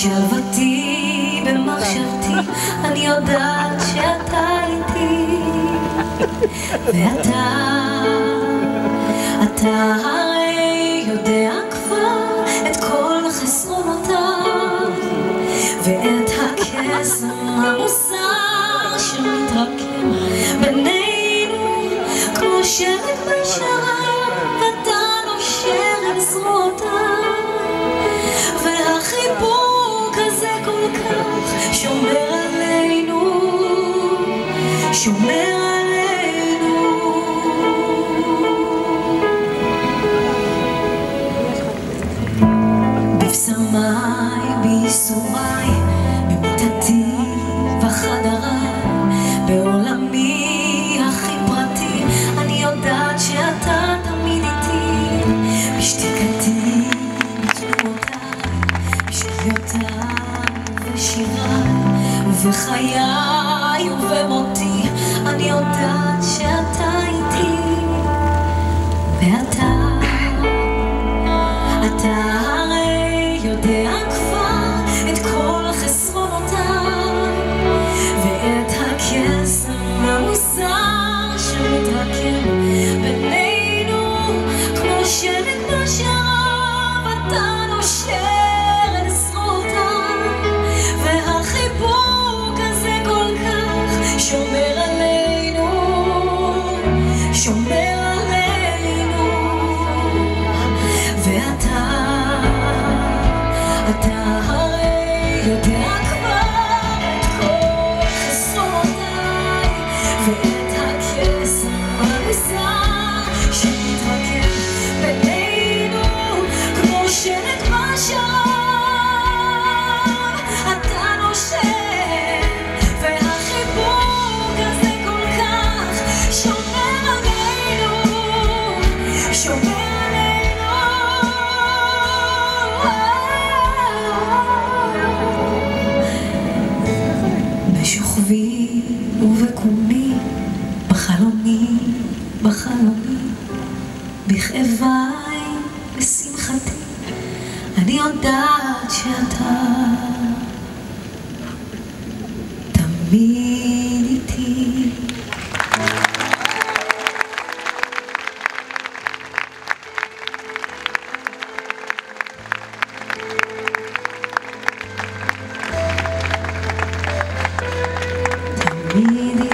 בשלוותי, במחשבתי, אני יודעת שאתה איתי. ואתה הרי יודע כבר את כל חסרונותיי ואת הקסם המוזר שמתרקם בינינו כמו שלג בשער, ואתה נושר אל זרועותיי, והחיבוק הזה כל כך שומר עלינו, שומר עלינו. בבשמיי, בייסוריי, במיטתי בחדריי, בעולמי הכי פרטי, אני יודעת שאתה תמיד איתי. בשתיקתי, בתנועותיי, בשקיעותיי ושיריי, ובחיי ובמותי, אני יודעת שאתה איתי. ואתה הרי יודע כבר את כל חסרונותיי ואת הקסם המוזר שמתרקם בינינו כמו שלג בשער, ואתה נושר אל זרועותיי, והחיבוק הזה כל כך שומר עלינו, שומר עלינו. ואתה הרי יודע כבר את כל חסרונותיי ואת הקסם המוזר שמתרקם בינינו כמו שלג בשער, אתה נושר, והחיבוק הזה כל כך שומר עלינו, שומר עלינו. בשוכבי ובקומי, בחלומי, בכאביי, בשמחתי, אני יודעת שאתה תמיד איתי. תמיד איתי.